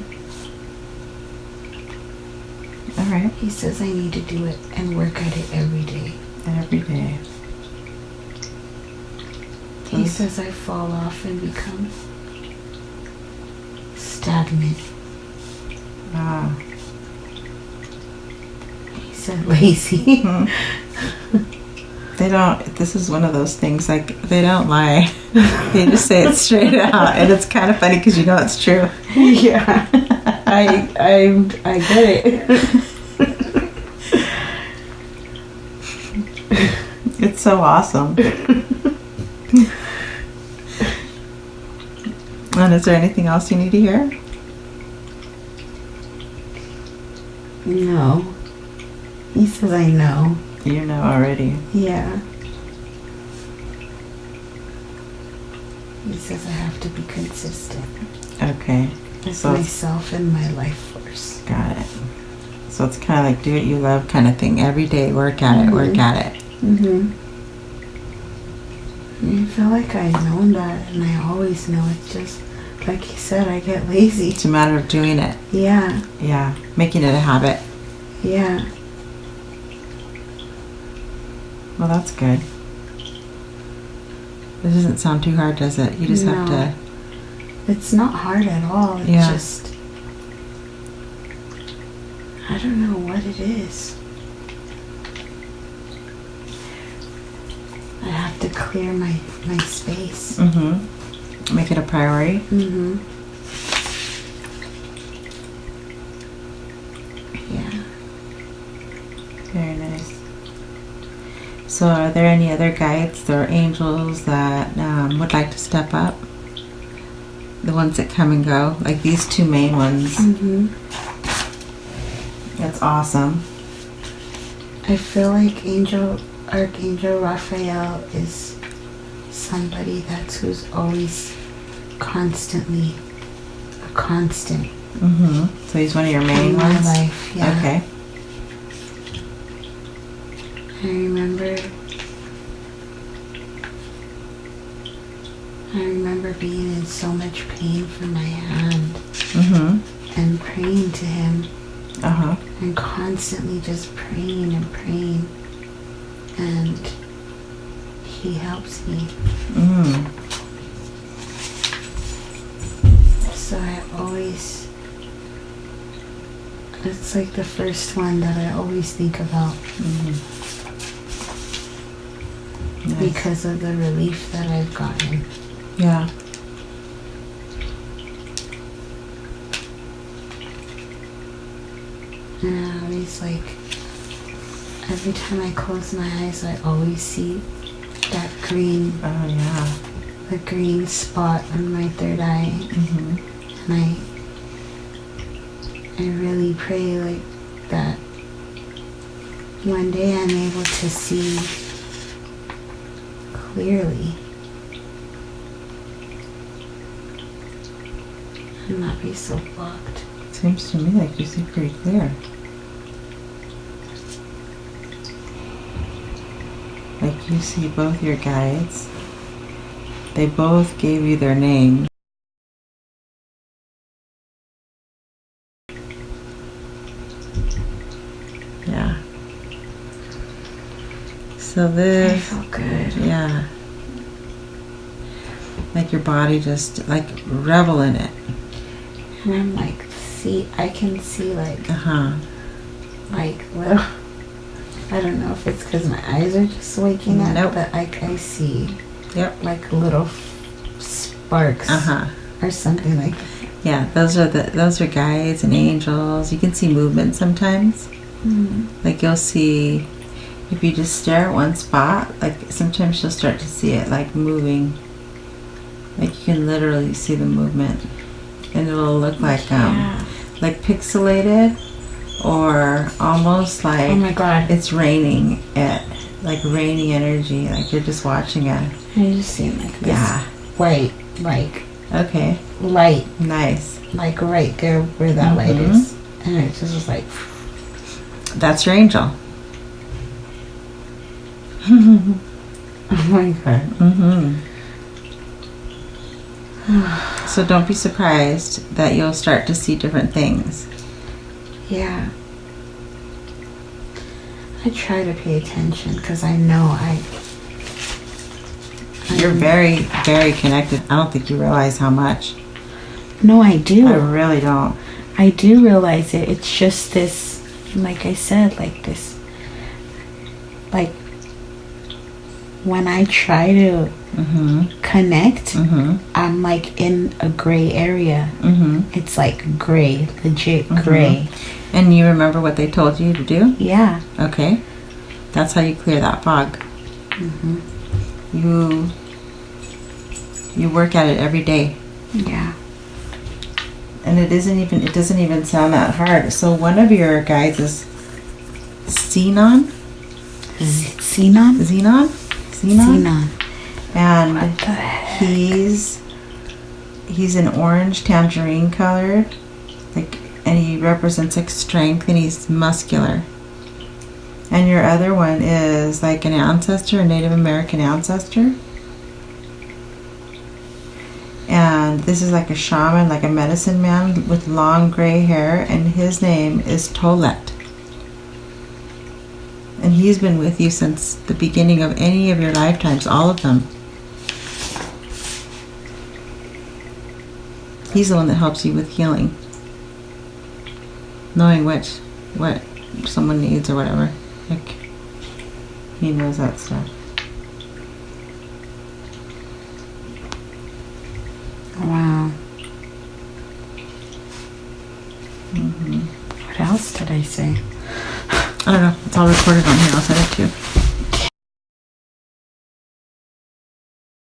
All right. He says I need to do it and work at it every day. Every day. He says I fall off and become stagnant. Ah. He said lazy. They don't, this is one of those things, like, they don't lie. They just say it straight out. And it's kind of funny because you know it's true. Yeah. I get it. It's so awesome. And is there anything else you need to hear? No. He says I know. You know already. Yeah. He says I have to be consistent. Okay. With So myself and my life force. got it. So it's kind of like do what you love kind of thing. Every day, work at it, work at it. Mm-hmm. I feel like I know that, and I always know. It's just, like he said, I get lazy. It's a matter of doing it. Yeah. Yeah. Making it a habit. Yeah. Well, that's good. It doesn't sound too hard, does it? You just have to... It's not hard at all. It's just... I don't know what it is. I have to clear my space. Mm-hmm. Make it a priority. Mm-hmm. Yeah. Very nice. So are there any other guides or angels that would like to step up? The ones that come and go, like these two main ones. Mm-hmm. That's awesome. I feel like Archangel Raphael is somebody who's always constantly a constant. Mm-hmm. So he's one of your main in my ones? life, yeah. Okay. I remember being in so much pain from my hand Mm-hmm. and praying to him Uh-huh. and constantly just praying and praying, and he helps me. Mm. So it's like the first one that I always think about. Mm-hmm. Nice. Because of the relief that I've gotten. Yeah. And I always every time I close my eyes, I always see that green, Oh, yeah. the green spot on my third eye. Mm-hmm. And I really pray that one day I'm able to see clearly and not be so blocked. Seems to me like you see pretty clear. Like you see both your guides. They both gave you their name. Yeah. So this... I feel good. Yeah. Like your body just, like, revel in it. And I'm like, I can see like, like little, I don't know if it's because my eyes are just waking up, Nope. but I see, Yep. like little sparks, or something like that. Yeah, those are guides and angels. You can see movement sometimes. Like you'll see, if you just stare at one spot, like sometimes you'll start to see it like moving. Like you can literally see the movement, and it'll look like pixelated, or almost like, oh my god, it's raining, like rainy energy, like you're just watching it. I just see like this white, like light, Nice, like right there where that light is, and it just was like, that's your angel. oh my god. So don't be surprised that you'll start to see different things. Yeah. I try to pay attention because I know You're very, very connected. I don't think you realize how much. No, I do. I really don't. I do realize it. It's just this, like I said, like this, like when I try to connect, I'm like in a gray area. It's like gray, legit gray. And you remember what they told you to do? Yeah. Okay. That's how you clear that fog. You work at it every day. Yeah. And it doesn't even sound that hard. So one of your guides is Xenon. Xenon. And What the heck? he's an orange tangerine colored, like, and he represents like strength, and he's muscular. And your other one is like an ancestor, a Native American ancestor. And this is like a shaman, like a medicine man with long gray hair, and his name is Tolet. And he's been with you since the beginning of any of your lifetimes, all of them. He's the one that helps you with healing. Knowing what someone needs or whatever. Like, he knows that stuff. Wow. What else did I say? I don't know. It's all recorded on here. I'll send it to you.